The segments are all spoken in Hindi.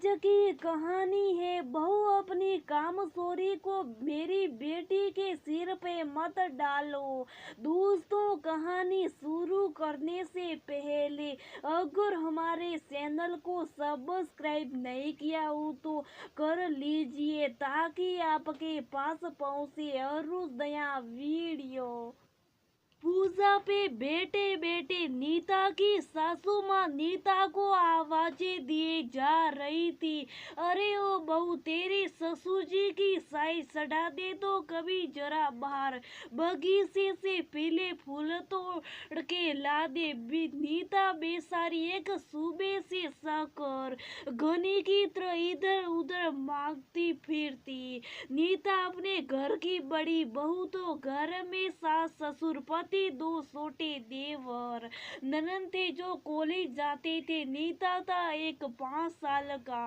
आज की कहानी है बहू अपनी कामचोरी को मेरी बेटी के सिर पे मत डालो। दोस्तों, कहानी शुरू करने से पहले अगर हमारे चैनल को सब्सक्राइब नहीं किया हो तो कर लीजिए ताकि आपके पास पहुंचे हर रोज नया वीडियो। पूजा पे बैठे बैठे नीता की सासू माँ नीता को आवाजें दिए जा रही थी। अरे ओ बहू, तेरे ससुर जी की साई चढ़ा दे तो कभी जरा बाहर बगीचे से पीले फूल तोड़ के ला दे। नीता बेचारी एक सुबह से साकर गनी की तरह इधर उधर मांगती फिरती। नीता अपने घर की बड़ी बहू तो घर में सास ससुर पति दो छोटे देवर ननद थे जो कॉलेज जाते थे। नीता था एक 5 साल का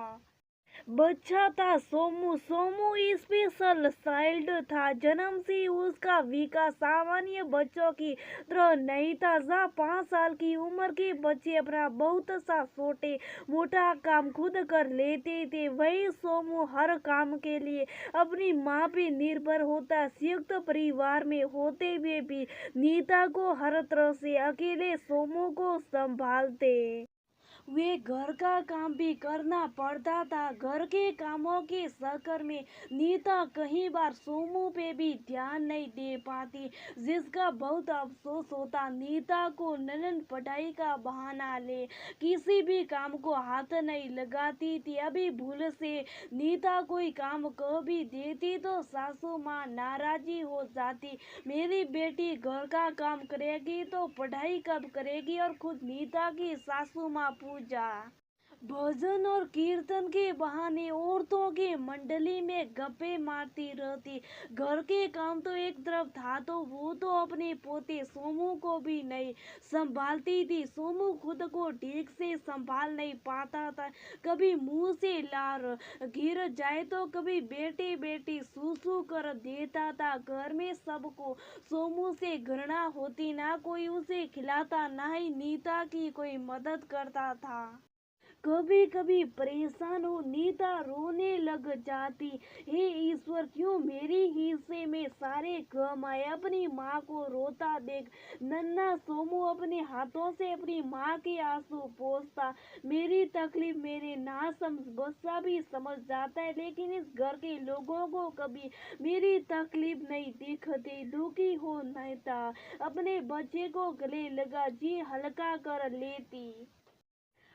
बच्चा था। सोमू सोमू स्पेशल चाइल्ड था। जन्म से उसका विकास सामान्य बच्चों की तरह नहीं था। जहाँ 5 साल की उम्र के बच्चे अपना बहुत सा छोटे मोटा काम खुद कर लेते थे, वही सोमू हर काम के लिए अपनी माँ पे निर्भर होता। संयुक्त परिवार में होते हुए भी नीता को हर तरह से अकेले सोमू को संभालते। वे घर का काम भी करना पड़ता था। घर के कामों के चक्कर में नीता कई बार सोमू पे भी ध्यान नहीं दे पाती, जिसका बहुत अफसोस होता। नीता को ननद पढ़ाई का बहाना ले किसी भी काम को हाथ नहीं लगाती थी। अभी भूल से नीता कोई काम कह भी देती तो सासू माँ नाराजी हो जाती। मेरी बेटी घर का काम करेगी तो पढ़ाई कब करेगी। और खुद नीता की सासू माँ पूजा भजन और कीर्तन के बहाने औरतों के मंडली में गप्पे मारती रहती। घर के काम तो एक तरफ था तो वो तो अपने पोते सोमू को भी नहीं संभालती थी। सोमू खुद को ठीक से संभाल नहीं पाता था। कभी मुंह से लार गिर जाए तो कभी बेटे बेटी सूसू कर देता था। घर में सबको सोमू से घृणा होती, ना कोई उसे खिलाता ना ही नीता की कोई मदद करता था। कभी कभी परेशान हो नीता रोने लग जाती। हे ईश्वर, क्यों मेरी हिस्से में सारे गम आए। अपनी माँ को रोता देख नन्हा सोमू अपने हाथों से अपनी माँ के आंसू पोंछता। मेरी तकलीफ मेरे ना समझ बच्चा भी समझ जाता है, लेकिन इस घर के लोगों को कभी मेरी तकलीफ नहीं दिखती। दुखी हो नीता अपने बच्चे को गले लगा जी हल्का कर लेती।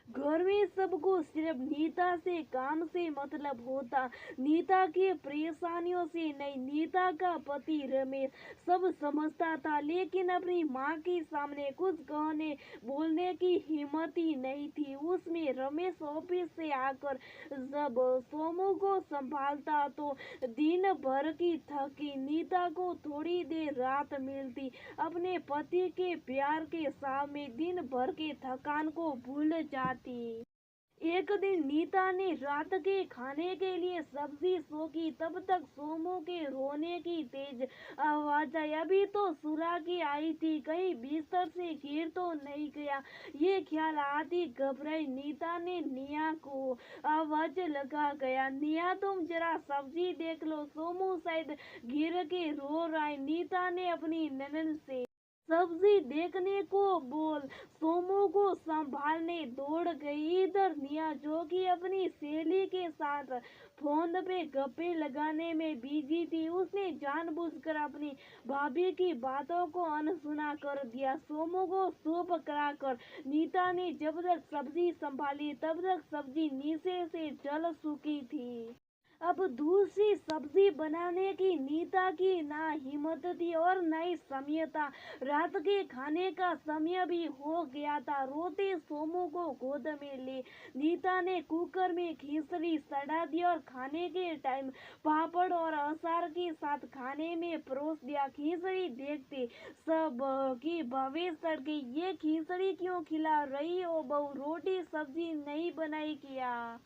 घर में सबको सिर्फ नीता से काम से मतलब होता, नीता की परेशानियों से नहीं। नीता का पति रमेश सब समझता था, लेकिन अपनी माँ के सामने कुछ कहने बोलने की हिम्मत ही नहीं थी। उसमें रमेश ऑफिस से आकर जब सोमू को संभालता तो दिन भर की थकी नीता को थोड़ी देर रात मिलती। अपने पति के प्यार के सामने दिन भर के थकान को भूल जाती। एक दिन नीता ने रात के खाने के लिए सब्जी सोची, तब तक सोमू के रोने की तेज आवाज आई। अभी तो सुरा की आई थी, कहीं बिस्तर से गिर तो नहीं गया, ये ख्याल आती घबराई नीता ने निया को आवाज लगा गया। निया, तुम जरा सब्जी देख लो, सोमू शायद गिर के रो रहा है। नीता ने अपनी ननद से सब्जी देखने को बोल सोमू को संभालने दौड़ गई। इधर निया, जो कि अपनी सहेली के साथ फोन पे गप्पे लगाने में बिजी थी, उसने जानबूझकर अपनी भाभी की बातों को अनसुना कर दिया। सोमू को सूप कराकर नीता ने जब तक सब्जी संभाली तब तक सब्जी नीचे से जल चुकी थी। अब दूसरी सब्जी बनाने की नीता की ना हिम्मत थी और न ही समय था। रात के खाने का समय भी हो गया था। रोते सोमू को गोद में ले नीता ने कुकर में खिचड़ी चढ़ा दी और खाने के टाइम पापड़ और अचार के साथ खाने में परोस दिया। खिचड़ी देखते सब की भवें चढ़ गई। ये खिचड़ी क्यों खिला रही हो बहू, रोटी सब्जी नहीं बनाई क्या?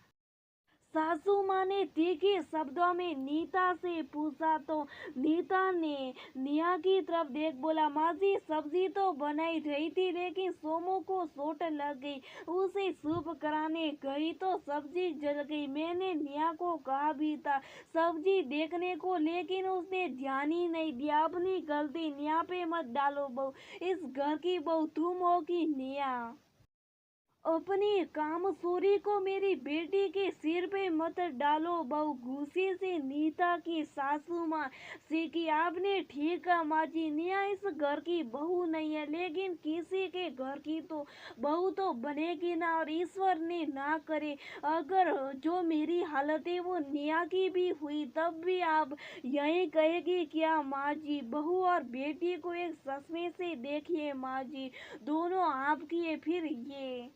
सासू माँ ने तीखे शब्दों में नीता से पूछा तो नीता ने निया की तरफ देख बोला, माँ जी सब्जी तो बनाई रही थी लेकिन सोमू को चोट लग गई। उसे सूप कराने गई तो सब्जी जल गई। मैंने निया को कहा भी था सब्जी देखने को, लेकिन उसने ध्यान ही नहीं दिया। अपनी गलती निया पे मत डालो बहू, इस घर की बहू तुम हो कि निया। अपनी कामचोरी को मेरी बेटी के सिर पे मत डालो बहू, गुस्से से नीता की सासू माँ से कि आपने ठीक कहा माँ जी, निया इस घर की बहू नहीं है लेकिन किसी के घर की तो बहू तो बनेगी ना, और ईश्वर ने ना करे अगर जो मेरी हालत है वो निया की भी हुई तब भी आप यही कहेगी क्या माँ जी। बहू और बेटी को एक चश्मे से देखिए माँ जी, दोनों आपकी है। फिर ये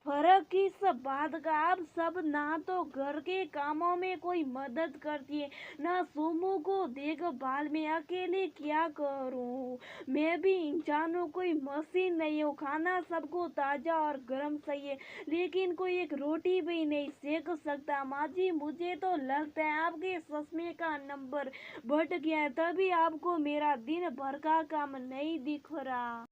फर्क किस बात का, आप सब ना तो घर के कामों में कोई मदद करती है ना सोमू को देखभाल में, अकेले क्या करूं। मैं भी इंसान हूँ, कोई मशीन नहीं हूँ। खाना सबको ताजा और गर्म चाहिए लेकिन कोई एक रोटी भी नहीं सेक सकता। माँ जी मुझे तो लगता है आपके चश्मे का नंबर बढ़ गया है, तभी आपको मेरा दिन भर का काम नहीं दिख रहा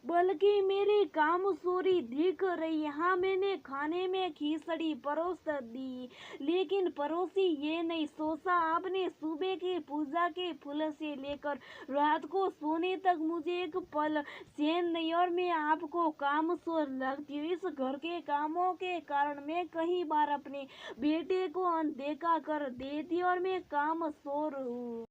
बल्कि मेरी कामचोरी दिख रही है। हाँ मैंने खाने में खिचड़ी परोस दी लेकिन परोसी ये नहीं सोचा आपने सुबह की पूजा के फूल से लेकर रात को सोने तक मुझे एक पल चैन नहीं, और मैं आपको कामचोर लगती हूँ। इस घर के कामों के कारण मैं कई बार अपने बेटे को अनदेखा कर देती और मैं कामचोर हूँ।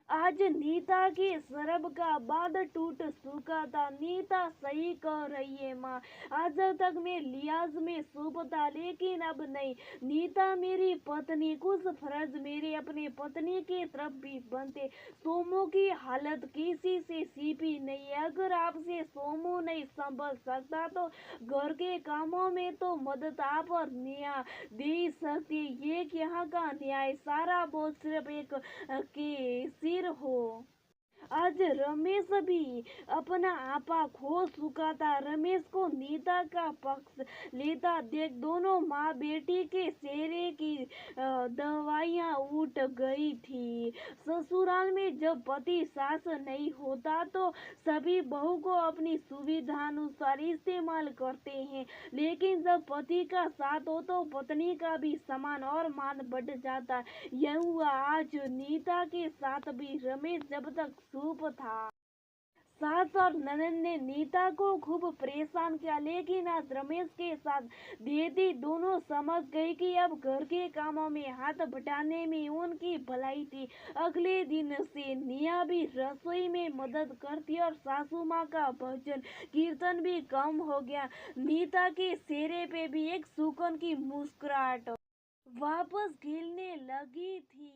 आज नीता के शरब का बांध टूट चुका था। नीता सही कह रही है माँ, आज तक मैं लिहाज में सूप था लेकिन अब नहीं। नीता मेरी पत्नी, कुछ फर्ज मेरे अपने पत्नी की तरफ भी बनते। सोमू की हालत किसी से सीपी नहीं है, अगर आपसे सोमू नहीं संभल सकता तो घर के कामों में तो मदद आप और निया दे सकती। ये यहाँ का न्याय, सारा बोझ सिर्फ एक के सिर हो। आज रमेश भी अपना आपा खो चुका था। रमेश को नीता का पक्ष लेता देख दोनों माँ बेटी के चेहरे की दवाइयाँ उठ गई थी। ससुराल में जब पति सास नहीं होता तो सभी बहू को अपनी सुविधानुसार इस्तेमाल करते हैं, लेकिन जब पति का साथ हो तो पत्नी का भी सम्मान और मान बढ़ जाता है। यह हुआ आज नीता के साथ भी। रमेश जब तक चुप था सास और ननद ने नीता को खूब परेशान किया, लेकिन आज रमेश के साथ दीदी दोनों समझ गई कि अब घर के कामों में हाथ बटाने में उनकी भलाई थी। अगले दिन से निया भी रसोई में मदद करती और सासू माँ का भजन कीर्तन भी कम हो गया। नीता के चेहरे पे भी एक सुकून की मुस्कुराहट वापस खिलने लगी थी।